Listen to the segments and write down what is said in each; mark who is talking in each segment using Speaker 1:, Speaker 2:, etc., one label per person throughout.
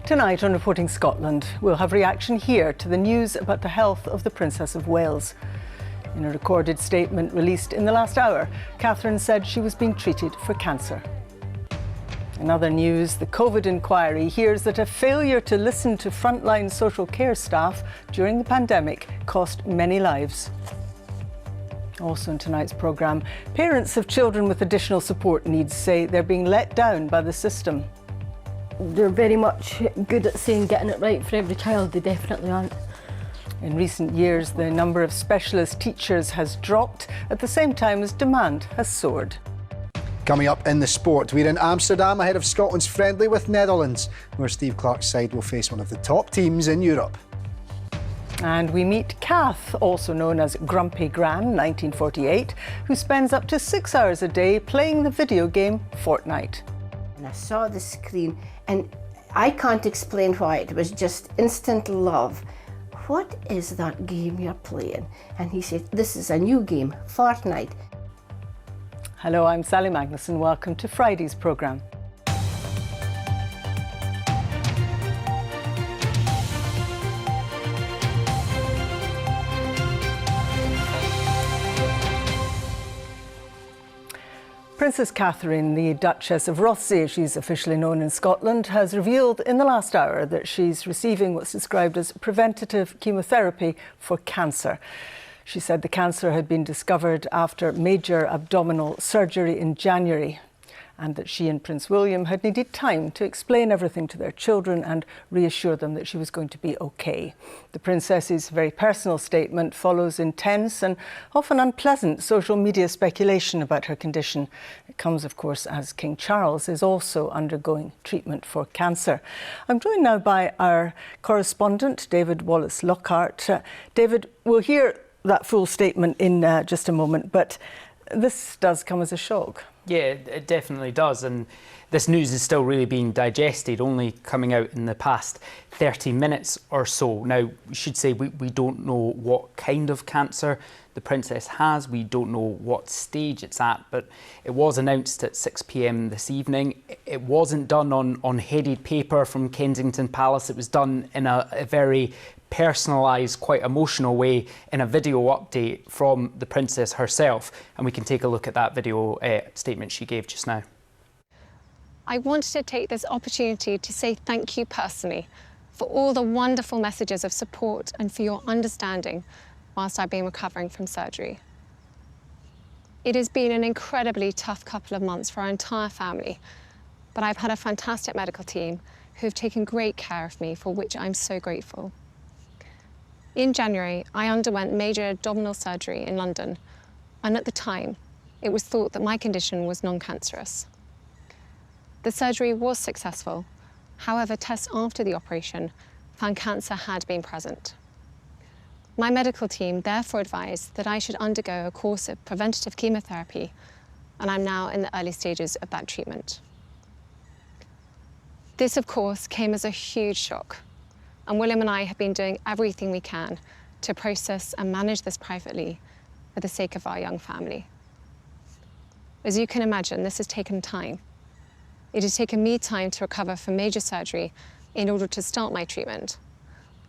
Speaker 1: Tonight on Reporting Scotland, we'll have reaction here to the news about the health of the Princess of Wales. In a recorded statement released in the last hour, Catherine said she was being treated for cancer. In other news, the COVID inquiry hears that a failure to listen to frontline social care staff during the pandemic cost many lives. Also in tonight's programme, parents of children with additional support needs say they're being let down by the system.
Speaker 2: They're very much good at saying getting it right for every child. They definitely aren't.
Speaker 1: In recent years, the number of specialist teachers has dropped at the same time as demand has soared.
Speaker 3: Coming up in the sport, we're in Amsterdam ahead of Scotland's friendly with Netherlands, where Steve Clarke's side will face one of the top teams in Europe.
Speaker 1: And we meet Kath, also known as Grumpy Gran, 1948, who spends up to 6 hours a day playing the video game Fortnite.
Speaker 4: And I saw the screen and I can't explain why. It was just instant love. What is that game you're playing? And he said, this is a new game, Fortnite.
Speaker 1: Hello, I'm Sally Magnuson. Welcome to Friday's programme. Princess Catherine, the Duchess of Rothesay, as she's officially known in Scotland, has revealed in the last hour that she's receiving what's described as preventative chemotherapy for cancer. She said the cancer had been discovered after major abdominal surgery in January, and that she and Prince William had needed time to explain everything to their children and reassure them that she was going to be okay. The Princess's very personal statement follows intense and often unpleasant social media speculation about her condition. It comes, of course, as King Charles is also undergoing treatment for cancer. I'm joined now by our correspondent, David Wallace-Lockhart. David, we'll hear that full statement in just a moment, but this does come as a shock.
Speaker 5: Yeah, it definitely does, and this news is still really being digested, only coming out in the past 30 minutes or so. Now, we should say we don't know what kind of cancer the Princess has, we don't know what stage it's at, but it was announced at 6 p.m. this evening. It wasn't done on headed paper from Kensington Palace, it was done in a very personalised, quite emotional way in a video update from the Princess herself, and we can take a look at that video statement she gave just now.
Speaker 6: I wanted to take this opportunity to say thank you personally for all the wonderful messages of support and for your understanding whilst I've been recovering from surgery. It has been an incredibly tough couple of months for our entire family, but I've had a fantastic medical team who have taken great care of me, for which I'm so grateful. In January, I underwent major abdominal surgery in London, and at the time, it was thought that my condition was non-cancerous. The surgery was successful. However, tests after the operation found cancer had been present. My medical team therefore advised that I should undergo a course of preventative chemotherapy, and I'm now in the early stages of that treatment. This, of course, came as a huge shock, and William and I have been doing everything we can to process and manage this privately for the sake of our young family. As you can imagine, this has taken time. It has taken me time to recover from major surgery in order to start my treatment.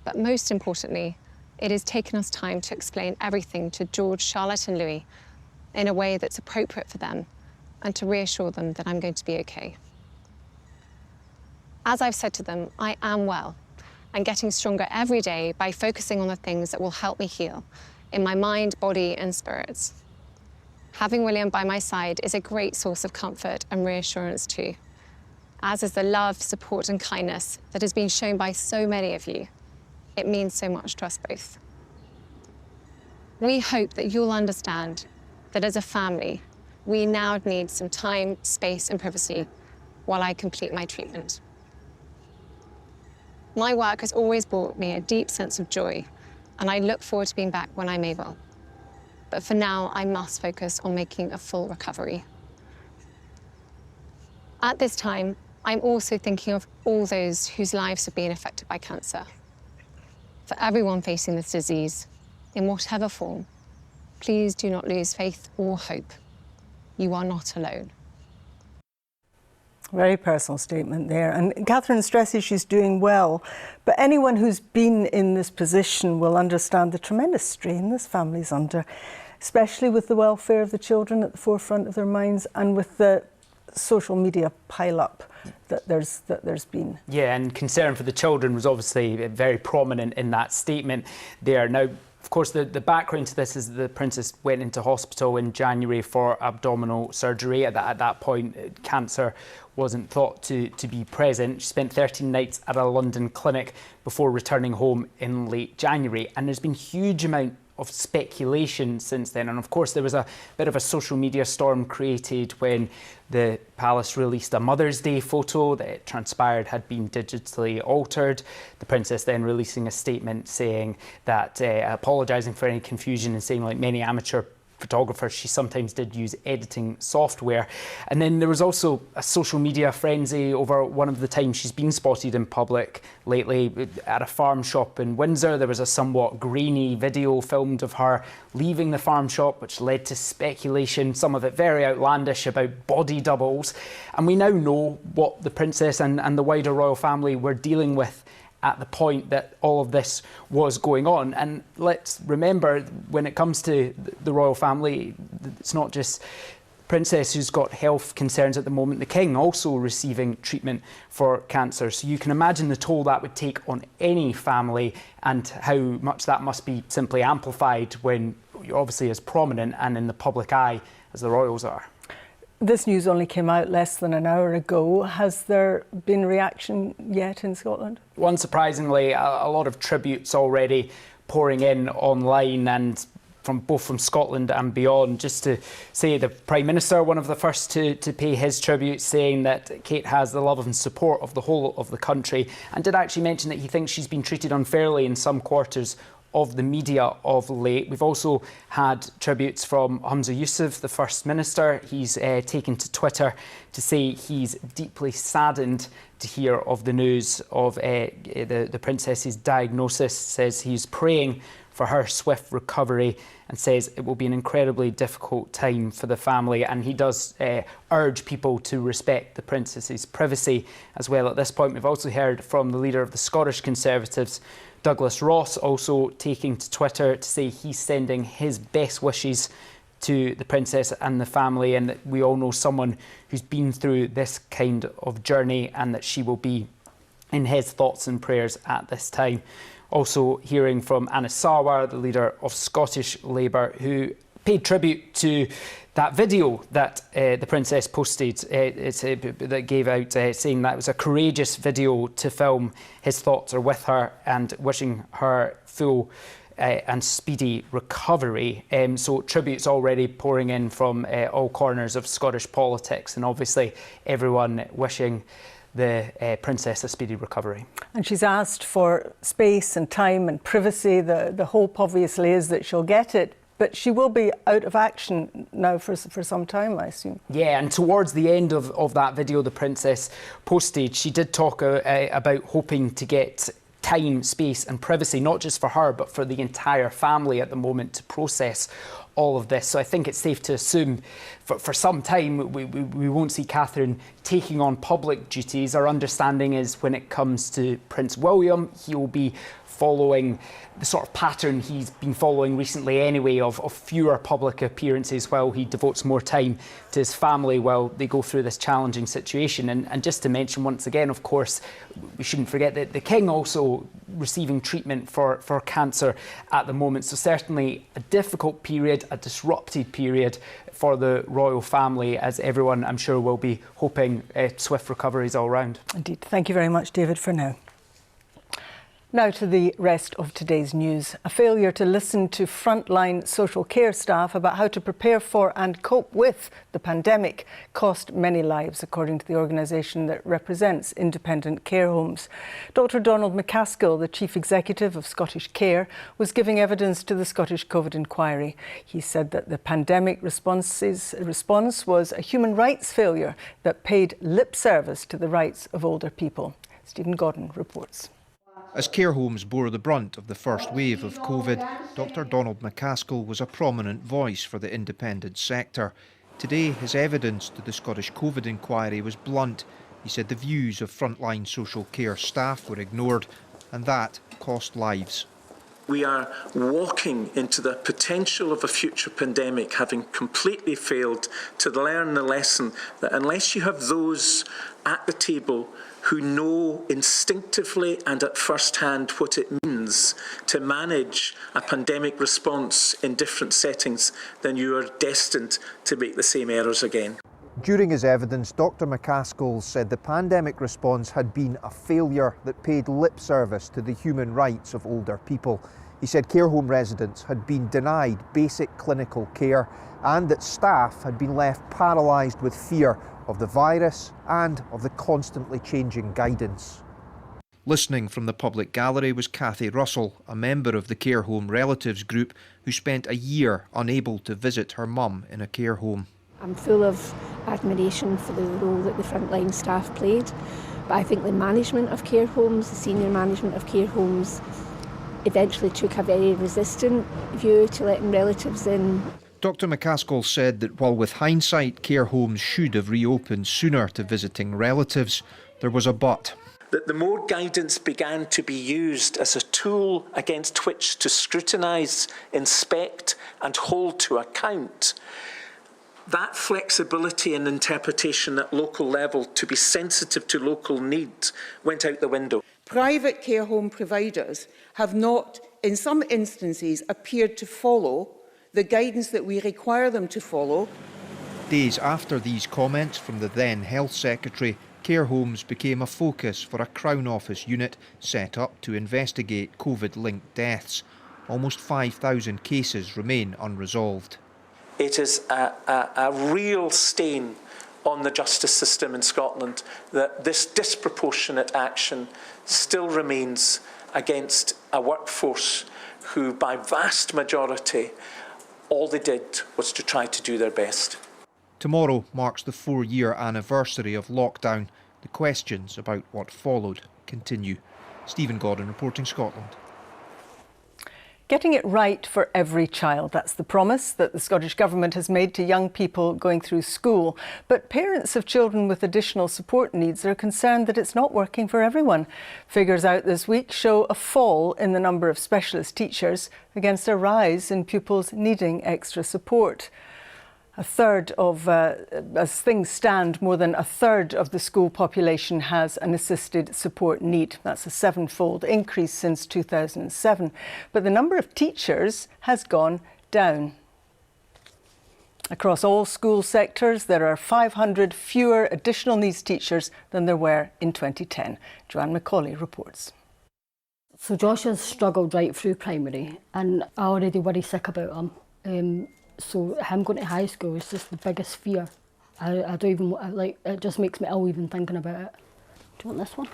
Speaker 6: But most importantly, it has taken us time to explain everything to George, Charlotte and Louis in a way that's appropriate for them and to reassure them that I'm going to be okay. As I've said to them, I am well and getting stronger every day by focusing on the things that will help me heal in my mind, body and spirits. Having William by my side is a great source of comfort and reassurance too, as is the love, support and kindness that has been shown by so many of you. It means so much to us both. We hope that you'll understand that as a family, we now need some time, space and privacy while I complete my treatment. My work has always brought me a deep sense of joy, and I look forward to being back when I'm able. But for now, I must focus on making a full recovery. At this time, I'm also thinking of all those whose lives have been affected by cancer. For everyone facing this disease, in whatever form, please do not lose faith or hope. You are not alone.
Speaker 1: Very personal statement there. And Catherine stresses she's doing well, but anyone who's been in this position will understand the tremendous strain this family's under, especially with the welfare of the children at the forefront of their minds and with the social media pile-up that there's been.
Speaker 5: Yeah, and concern for the children was obviously very prominent in that statement there. Now, of course, the background to this is the Princess went into hospital in January for abdominal surgery. At that point, cancer wasn't thought to be present. She spent 13 nights at a London clinic before returning home in late January. And there's been huge amount of speculation since then. And of course, there was a bit of a social media storm created when the palace released a Mother's Day photo that it transpired had been digitally altered. The Princess then releasing a statement saying that, apologising for any confusion and saying, like many amateur photographers, she sometimes did use editing software. And then there was also a social media frenzy over one of the times she's been spotted in public lately at a farm shop in Windsor. There was a somewhat grainy video filmed of her leaving the farm shop, which led to speculation, some of it very outlandish, about body doubles. And we now know what the Princess and the wider royal family were dealing with at the point that all of this was going on. And let's remember, when it comes to the royal family, it's not just Princess who's got health concerns at the moment, the King also receiving treatment for cancer. So you can imagine the toll that would take on any family and how much that must be simply amplified when you're obviously as prominent and in the public eye as the royals are.
Speaker 1: This news only came out less than an hour ago. Has there been reaction yet in Scotland?
Speaker 5: Unsurprisingly, a lot of tributes already pouring in online and from both from Scotland and beyond. Just to say, the Prime Minister, one of the first to pay his tribute, saying that Kate has the love and support of the whole of the country, and did actually mention that he thinks she's been treated unfairly in some quarters of the media of late. We've also had tributes from Humza Yousaf, the First Minister. He's taken to Twitter to say he's deeply saddened to hear of the news of the Princess's diagnosis. Says he's praying for her swift recovery and says it will be an incredibly difficult time for the family. And he does urge people to respect the Princess's privacy as well. At this point, we've also heard from the leader of the Scottish Conservatives, Douglas Ross, also taking to Twitter to say he's sending his best wishes to the Princess and the family, and that we all know someone who's been through this kind of journey and that she will be in his thoughts and prayers at this time. Also hearing from Anas Sarwar, the leader of Scottish Labour, who paid tribute to that video that the Princess posted that gave out, saying that it was a courageous video to film. His thoughts are with her and wishing her full and speedy recovery. So tributes already pouring in from all corners of Scottish politics, and obviously everyone wishing the Princess a speedy recovery.
Speaker 1: And she's asked for space and time and privacy. The hope obviously is that she'll get it, but she will be out of action now for some time, I assume.
Speaker 5: Yeah, and towards the end of that video the Princess posted, she did talk about hoping to get time, space and privacy, not just for her, but for the entire family at the moment to process all of this. So I think it's safe to assume for some time we won't see Catherine taking on public duties. Our understanding is when it comes to Prince William, he will be following the sort of pattern he's been following recently anyway, of fewer public appearances while he devotes more time to his family while they go through this challenging situation. And just to mention once again, of course, we shouldn't forget that the King also receiving treatment for cancer at the moment. So certainly a difficult period, a disrupted period for the royal family, as everyone I'm sure will be hoping swift recoveries all round.
Speaker 1: Indeed. Thank you very much, David, for now. Now to the rest of today's news. A failure to listen to frontline social care staff about how to prepare for and cope with the pandemic cost many lives, according to the organisation that represents independent care homes. Dr Donald McCaskill, the Chief Executive of Scottish Care, was giving evidence to the Scottish COVID inquiry. He said that the pandemic response was a human rights failure that paid lip service to the rights of older people. Stephen Godden reports.
Speaker 7: As care homes bore the brunt of the first wave of COVID, Dr Donald McCaskill was a prominent voice for the independent sector. Today, his evidence to the Scottish COVID inquiry was blunt. He said the views of frontline social care staff were ignored, and that cost lives.
Speaker 8: We are walking into the potential of a future pandemic, having completely failed to learn the lesson that unless you have those at the table who know instinctively and at first hand what it means to manage a pandemic response in different settings, then you are destined to make the same errors again.
Speaker 7: During his evidence, Dr McCaskill said the pandemic response had been a failure that paid lip service to the human rights of older people. He said care home residents had been denied basic clinical care and that staff had been left paralysed with fear of the virus and of the constantly changing guidance. Listening from the public gallery was Cathy Russell, a member of the care home relatives group who spent a year unable to visit her mum in a care home.
Speaker 9: I'm full of admiration for the role that the frontline staff played, but I think the management of care homes, the senior management of care homes, eventually took a very resistant view to letting relatives in.
Speaker 7: Dr McCaskill said that while with hindsight care homes should have reopened sooner to visiting relatives, there was a but.
Speaker 8: That the more guidance began to be used as a tool against which to scrutinise, inspect and hold to account, that flexibility in interpretation at local level to be sensitive to local needs went out the window.
Speaker 10: Private care home providers have not, in some instances, appeared to follow the guidance that we require them to follow.
Speaker 7: Days after these comments from the then Health Secretary, care homes became a focus for a Crown Office unit set up to investigate COVID-linked deaths. Almost 5,000 cases remain unresolved.
Speaker 8: It is a real stain on the justice system in Scotland that this disproportionate action still remains against a workforce who, by vast majority, all they did was to try to do their best.
Speaker 7: Tomorrow marks the 4-year anniversary of lockdown. The questions about what followed continue. Stephen Gordon reporting Scotland.
Speaker 1: Getting it right for every child. That's the promise that the Scottish Government has made to young people going through school. But parents of children with additional support needs are concerned that it's not working for everyone. Figures out this week show a fall in the number of specialist teachers against a rise in pupils needing extra support. As things stand, more than a third of the school population has an assisted support need. That's a 7-fold increase since 2007. But the number of teachers has gone down. Across all school sectors, there are 500 fewer additional needs teachers than there were in 2010. Joanne Macaulay reports.
Speaker 2: So Josh has struggled right through primary, and I already worry sick about him. So him going to high school is just the biggest fear. I don't even, it just makes me ill even thinking about it. Do you want this one?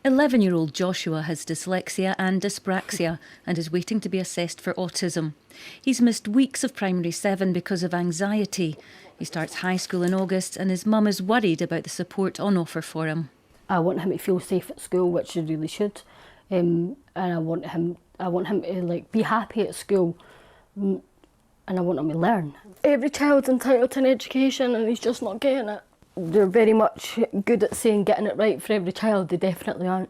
Speaker 11: 11-year-old Joshua has dyslexia and dyspraxia and is waiting to be assessed for autism. He's missed weeks of primary 7 because of anxiety. He starts high school in August and his mum is worried about the support on offer for him.
Speaker 2: I want him to feel safe at school, which he really should. And I want him to be happy at school. And I want him to learn. Every child's entitled to an education and he's just not getting it. They're very much good at saying getting it right for every child. They definitely aren't.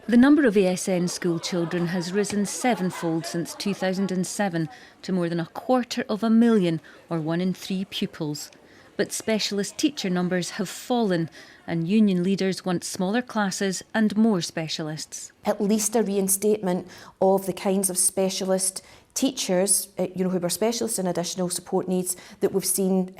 Speaker 11: The number of ASN school children has risen 7-fold since 2007 to more than 250,000, or 1 in 3 pupils. But specialist teacher numbers have fallen and union leaders want smaller classes and more specialists.
Speaker 12: At least a reinstatement of the kinds of specialist teachers, who were specialists in additional support needs that we've seen,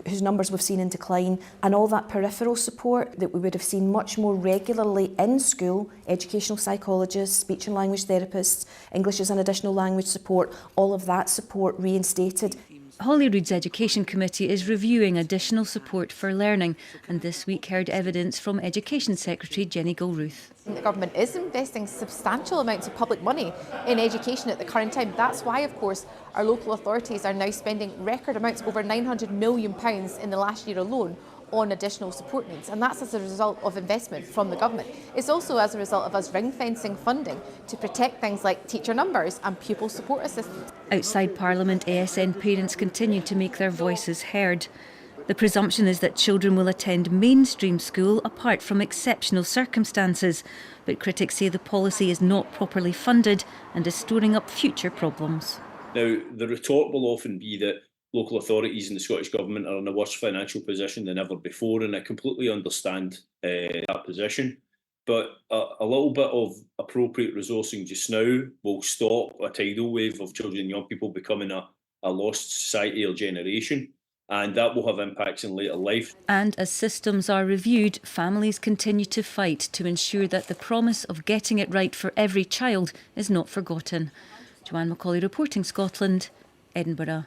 Speaker 12: whose numbers we've seen in decline, and all that peripheral support that we would have seen much more regularly in school, educational psychologists, speech and language therapists, English as an additional language support, all of that support reinstated.
Speaker 11: Holyrood's Education Committee is reviewing additional support for learning and this week heard evidence from Education Secretary Jenny Gilruth.
Speaker 13: The government is investing substantial amounts of public money in education at the current time. That's why, of course, our local authorities are now spending record amounts, over £900 million in the last year alone, on additional support needs, and that's as a result of investment from the government. It's also as a result of us ring-fencing funding to protect things like teacher numbers and pupil support assistance.
Speaker 11: Outside Parliament, ASN parents continued to make their voices heard. The presumption is that children will attend mainstream school apart from exceptional circumstances, but critics say the policy is not properly funded and is storing up future problems.
Speaker 14: Now, the retort will often be that local authorities and the Scottish Government are in a worse financial position than ever before, and I completely understand that position. But a little bit of appropriate resourcing just now will stop a tidal wave of children and young people becoming a lost society or generation, and that will have impacts in later life.
Speaker 11: And as systems are reviewed, families continue to fight to ensure that the promise of getting it right for every child is not forgotten. Joanne Macaulay reporting, Scotland, Edinburgh.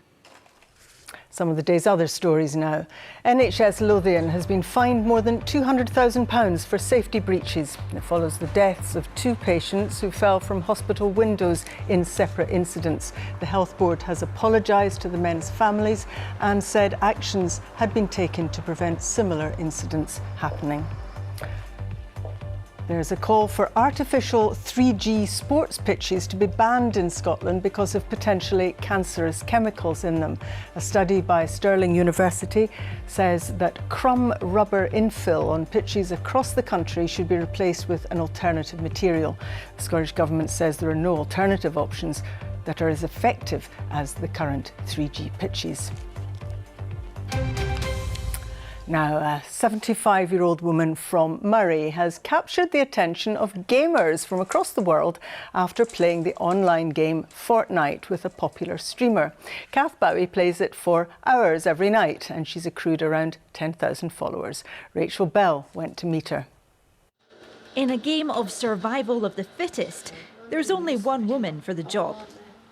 Speaker 1: Some of the day's other stories now. NHS Lothian has been fined more than £200,000 for safety breaches. It follows the deaths of 2 patients who fell from hospital windows in separate incidents. The Health Board has apologised to the men's families and said actions had been taken to prevent similar incidents happening. There's a call for artificial 3G sports pitches to be banned in Scotland because of potentially cancerous chemicals in them. A study by Stirling University says that crumb rubber infill on pitches across the country should be replaced with an alternative material. The Scottish Government says there are no alternative options that are as effective as the current 3G pitches. Now, a 75-year-old woman from Murray has captured the attention of gamers from across the world after playing the online game Fortnite with a popular streamer. Kath Bowie plays it for hours every night and she's accrued around 10,000 followers. Rachel Bell went to meet her.
Speaker 15: In a game of survival of the fittest, there's only one woman for the job.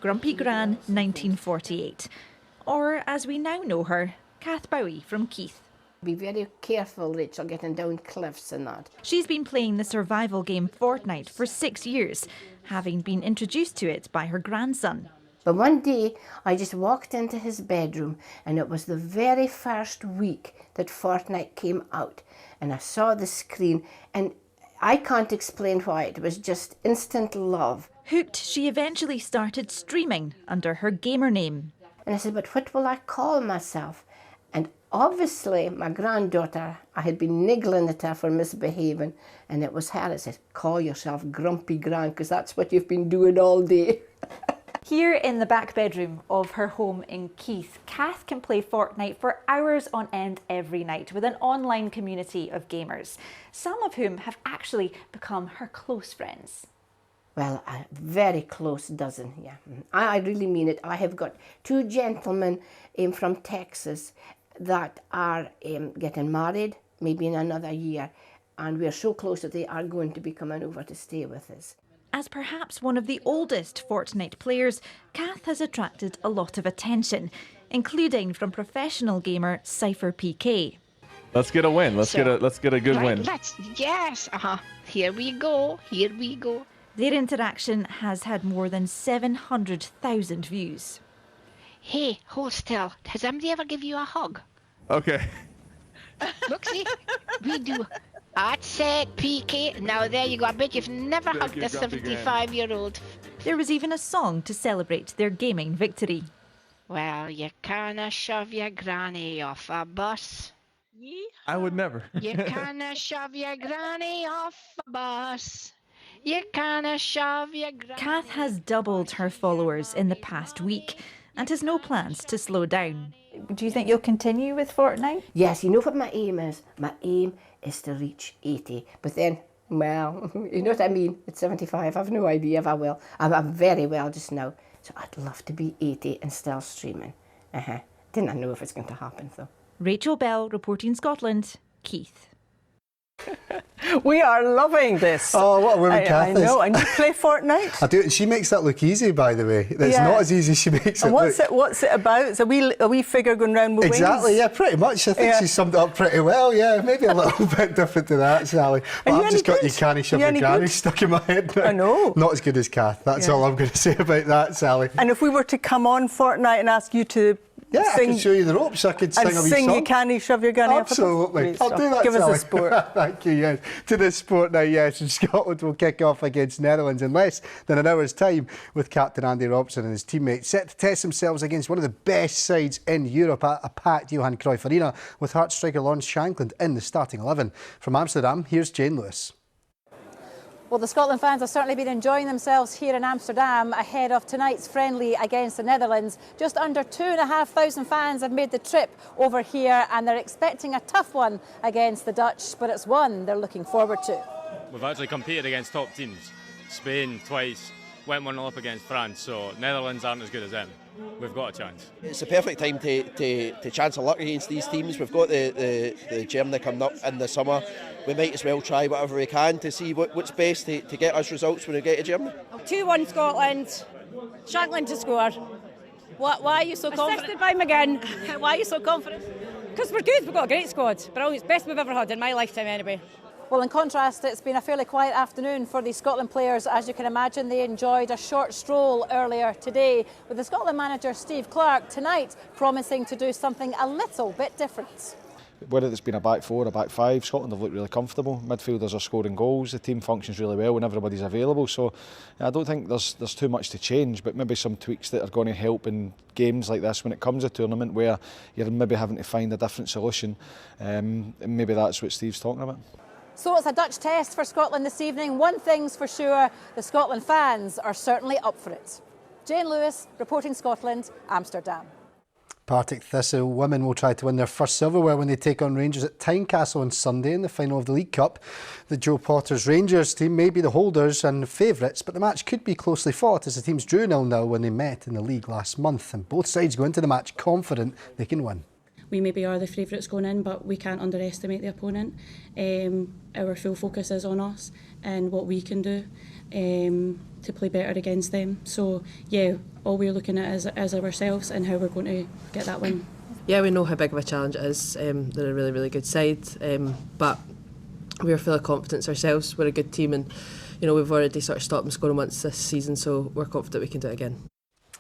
Speaker 15: Grumpy Gran 1948. Or, as we now know her, Kath Bowie from Keith.
Speaker 4: Be very careful, Rachel, getting down cliffs and that.
Speaker 15: She's been playing the survival game Fortnite for 6 years, having been introduced to it by her grandson.
Speaker 4: But one day, I just walked into his bedroom and it was the very first week that Fortnite came out. And I saw the screen and I can't explain why. It was just instant love.
Speaker 15: Hooked, she eventually started streaming under her gamer name.
Speaker 4: And I said, but what will I call myself? And obviously, my granddaughter, I had been niggling at her for misbehaving, and it was her that said, call yourself Grumpy Gran, because that's what you've been doing all day.
Speaker 16: Here in the back bedroom of her home in Keith, Kath can play Fortnite for hours on end every night with an online community of gamers, some of whom have actually become her close friends.
Speaker 4: Well, a very close dozen, yeah. I really mean it. I have got 2 gentlemen from Texas that are getting married, maybe in another year, and we're so close that they are going to be coming over to stay with us.
Speaker 15: As perhaps one of the oldest Fortnite players, Kath has attracted a lot of attention, including from professional gamer Cypher PK.
Speaker 17: Let's get a win. Let's get a good win.
Speaker 18: Here we go. Here we go.
Speaker 15: Their interaction has had more than 700,000 views.
Speaker 18: Hey, hold still. Has somebody ever give you a hug?
Speaker 17: Okay.
Speaker 18: Look, see, we do. That's it, PK. Now there you go. I bet you've never hugged a 75-year-old.
Speaker 15: There was even a song to celebrate their gaming victory.
Speaker 18: Well, you canna shove your granny off a bus.
Speaker 17: I would never.
Speaker 18: You canna shove your granny off a bus. You canna shove your granny.
Speaker 15: Kath has doubled her followers in the past week and has no plans to slow down.
Speaker 16: Do you think you'll continue with Fortnite?
Speaker 4: Yes, you know what my aim is? My aim is to reach 80. But then, well, you know what I mean? At 75, I've no idea if I will. I'm very well just now. So I'd love to be 80 and still streaming. Didn't know if it's going to happen, though.
Speaker 15: Rachel Bell, reporting Scotland, Keith.
Speaker 1: We are loving this.
Speaker 3: Oh, what a woman Kath is.
Speaker 1: I know, and you play Fortnite?
Speaker 3: I do, and she makes that look easy, by the way. It's not as easy as she makes it look.
Speaker 1: What's it about? It's a wee figure going round with
Speaker 3: Exactly,
Speaker 1: wings?
Speaker 3: yeah, pretty much. I think she summed it up pretty well, yeah. Maybe a little bit different to that, Sally. But I've just got you canny shove your granny stuck in my head now.
Speaker 1: I know.
Speaker 3: Not as good as Kath. That's all I'm going to say about that, Sally.
Speaker 1: And if we were to come on Fortnite and ask you to
Speaker 3: Yeah, I can show you the ropes. I could sing a wee song.
Speaker 1: You canny, shove your gunny
Speaker 3: Absolutely.
Speaker 1: up.
Speaker 3: I'll do that.
Speaker 1: Give
Speaker 3: Sally.
Speaker 1: us a sport.
Speaker 3: Thank you, yes. To this sport now, yes. And Scotland will kick off against Netherlands in less than an hour's time, with captain Andy Robertson and his teammates set to test themselves against one of the best sides in Europe at a packed Johan Cruyff Arena, with Hearts striker Lawrence Shankland in the starting 11. From Amsterdam, here's Jane Lewis.
Speaker 19: Well, the Scotland fans have certainly been enjoying themselves here in Amsterdam ahead of tonight's friendly against the Netherlands. Just under 2,500 fans have made the trip over here, and they're expecting a tough one against the Dutch, but it's one they're looking forward to.
Speaker 20: We've actually competed against top teams. Spain twice, went 1-0 up against France, so Netherlands aren't as good as them. We've got a chance.
Speaker 21: It's a perfect time to chance our luck against these teams. We've got the Germany coming up in the summer. We might as well try whatever we can to see what's best to get us results when we get to Germany.
Speaker 22: 2-1 Scotland. Shankland to score.
Speaker 19: Why are you so confident?
Speaker 22: Assisted by McGinn.
Speaker 19: Why are you so confident?
Speaker 22: Because we're good. We've got a great squad. Brilliant. Best we've ever had in my lifetime anyway.
Speaker 19: Well, in contrast, it's been a fairly quiet afternoon for the Scotland players. As you can imagine, they enjoyed a short stroll earlier today, with the Scotland manager Steve Clarke tonight promising to do something a little bit different.
Speaker 23: Whether it's been a back four or a back five, Scotland have looked really comfortable. Midfielders are scoring goals, the team functions really well when everybody's available, so I don't think there's too much to change, but maybe some tweaks that are going to help in games like this when it comes to a tournament where you're maybe having to find a different solution, and maybe that's what Steve's talking about.
Speaker 19: So it's a Dutch test for Scotland this evening. One thing's for sure, the Scotland fans are certainly up for it. Jane Lewis, reporting Scotland, Amsterdam.
Speaker 3: Partick Thistle women will try to win their first silverware when they take on Rangers at Tynecastle on Sunday in the final of the League Cup. The Joe Potter's Rangers team may be the holders and favourites, but the match could be closely fought as the teams drew 0-0 when they met in the league last month, and both sides go into the match confident they can win.
Speaker 24: We maybe are the favourites going in, but we can't underestimate the opponent. Our full focus is on us and what we can do to play better against them. So yeah, all we're looking at is ourselves and how we're going to get that win.
Speaker 25: Yeah, we know how big of a challenge it is. They're a really, really good side, but we're full of confidence ourselves. We're a good team, and we've already sort of stopped them scoring once this season, so we're confident we can do it again.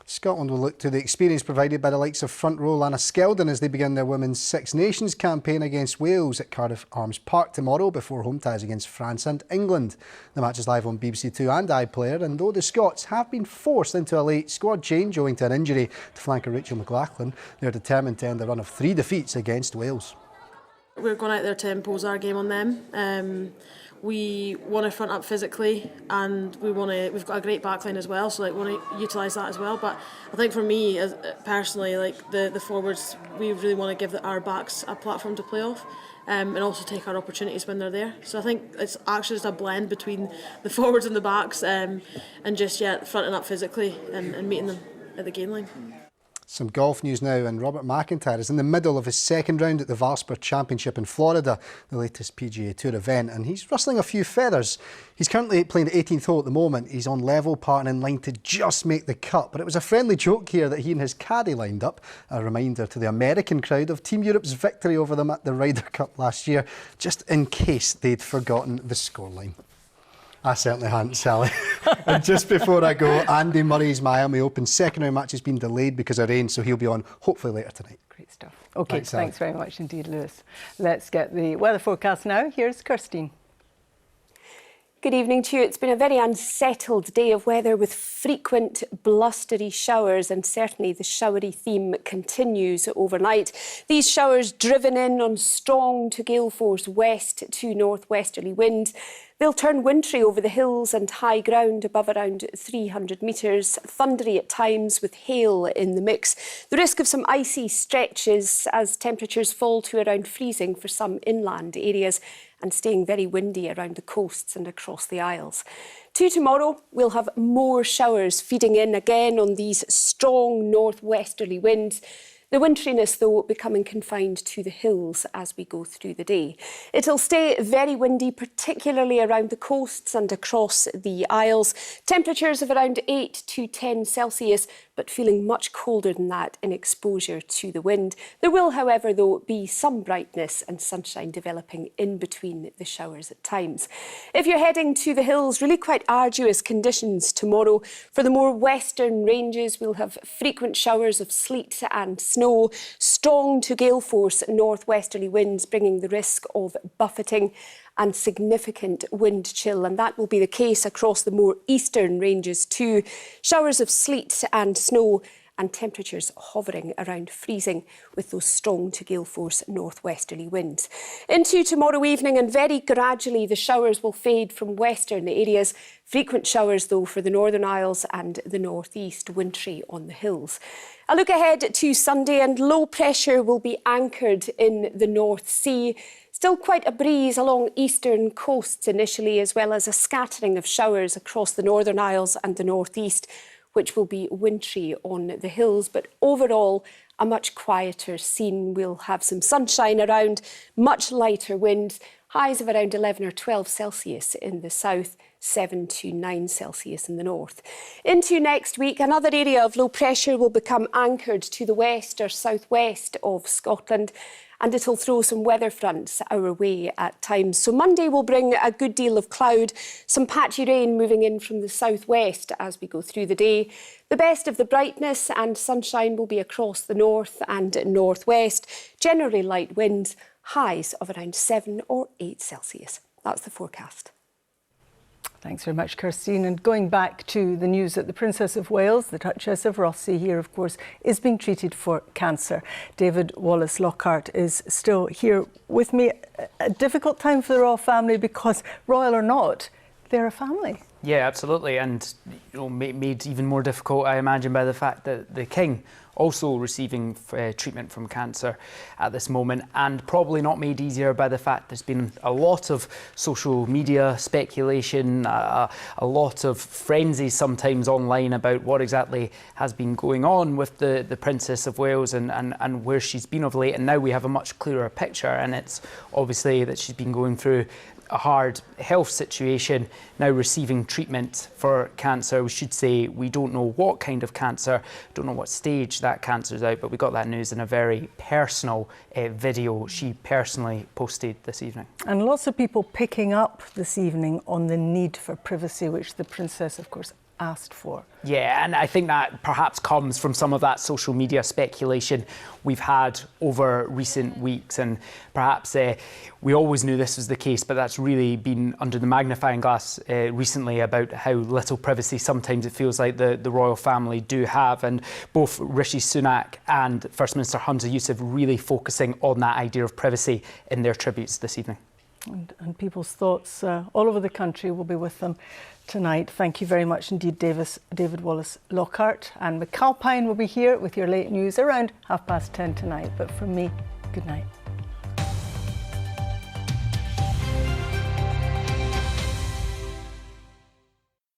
Speaker 3: Scotland will look to the experience provided by the likes of front row Lana Skeldon as they begin their Women's Six Nations campaign against Wales at Cardiff Arms Park tomorrow before home ties against France and England. The match is live on BBC Two and iPlayer, and though the Scots have been forced into a late squad change owing to an injury to flanker Rachel McLachlan, they're determined to end a run of 3 defeats against Wales.
Speaker 26: We're going out there to impose our game on them. We want to front up physically, and we've got a great backline as well, so we want to utilise that as well. But I think for me, personally, the forwards, we really want to give our backs a platform to play off, and also take our opportunities when they're there. So I think it's actually just a blend between the forwards and the backs, and just fronting up physically and meeting them at the game line.
Speaker 3: Some golf news now, and Robert McIntyre is in the middle of his second round at the Valspar Championship in Florida, the latest PGA Tour event, and he's rustling a few feathers. He's currently playing 18th hole at the moment. He's on level par and in line to just make the cut, but it was a friendly joke here that he and his caddy lined up. A reminder to the American crowd of Team Europe's victory over them at the Ryder Cup last year, just in case they'd forgotten the scoreline. I certainly hadn't, Sally. And just before I go, Andy Murray's Miami Open second round match has been delayed because of rain, so he'll be on hopefully later tonight.
Speaker 1: Great stuff. OK, thanks very much indeed, Lewis. Let's get the weather forecast now. Here's Kirstine.
Speaker 27: Good evening to you. It's been a very unsettled day of weather with frequent blustery showers, and certainly the showery theme continues overnight. These showers driven in on strong to gale force west to northwesterly winds. They'll turn wintry over the hills and high ground above around 300 metres, thundery at times with hail in the mix. The risk of some icy stretches as temperatures fall to around freezing for some inland areas, and staying very windy around the coasts and across the Isles. To tomorrow, we'll have more showers feeding in again on these strong northwesterly winds. The winteriness, though, becoming confined to the hills as we go through the day. It'll stay very windy, particularly around the coasts and across the Isles. Temperatures of around 8 to 10 Celsius, but feeling much colder than that in exposure to the wind. There will, however, though, be some brightness and sunshine developing in between the showers at times. If you're heading to the hills, really quite arduous conditions tomorrow. For the more western ranges, we'll have frequent showers of sleet and snow, strong to gale force northwesterly winds bringing the risk of buffeting and significant wind chill, and that will be the case across the more eastern ranges too. Showers of sleet and snow and temperatures hovering around freezing with those strong to gale force northwesterly winds. Into tomorrow evening, and very gradually the showers will fade from western areas. Frequent showers though for the Northern Isles and the northeast, wintry on the hills. A look ahead to Sunday, and low pressure will be anchored in the North Sea. Still quite a breeze along eastern coasts initially, as well as a scattering of showers across the Northern Isles and the northeast, which will be wintry on the hills. But overall, a much quieter scene. We'll have some sunshine around, much lighter winds, highs of around 11 or 12 Celsius in the south, 7 to 9 Celsius in the north. Into next week, another area of low pressure will become anchored to the west or southwest of Scotland, and it'll throw some weather fronts our way at times. So Monday will bring a good deal of cloud, some patchy rain moving in from the southwest as we go through the day. The best of the brightness and sunshine will be across the north and northwest. Generally light winds, highs of around 7 or 8 Celsius. That's the forecast.
Speaker 1: Thanks very much, Kirstine. And going back to the news that the Princess of Wales, the Duchess of Rothesay here, of course, is being treated for cancer. David Wallace Lockhart is still here with me. A difficult time for the royal family because, royal or not, they're a family.
Speaker 2: Yeah, absolutely. And made even more difficult, I imagine, by the fact that the King also receiving treatment from cancer at this moment, and probably not made easier by the fact there's been a lot of social media speculation, a lot of frenzy sometimes online about what exactly has been going on with the Princess of Wales and where she's been of late. And now we have a much clearer picture, and it's obviously that she's been going through a hard health situation, now receiving treatment for cancer. We should say we don't know what kind of cancer, don't know what stage that cancer is out, but we got that news in a very personal video she personally posted this evening. And
Speaker 1: lots of people picking up this evening on the need for privacy, which the Princess, of course, asked for.
Speaker 2: Yeah, and I think that perhaps comes from some of that social media speculation we've had over recent weeks, and perhaps we always knew this was the case, but that's really been under the magnifying glass recently about how little privacy sometimes it feels like the royal family do have, and both Rishi Sunak and First Minister Hamza Yusuf really focusing on that idea of privacy in their tributes this evening.
Speaker 1: And people's thoughts all over the country will be with them tonight. Thank you very much indeed, David Wallace Lockhart. And McAlpine will be here with your late news around 10:30 tonight. But from me, good night.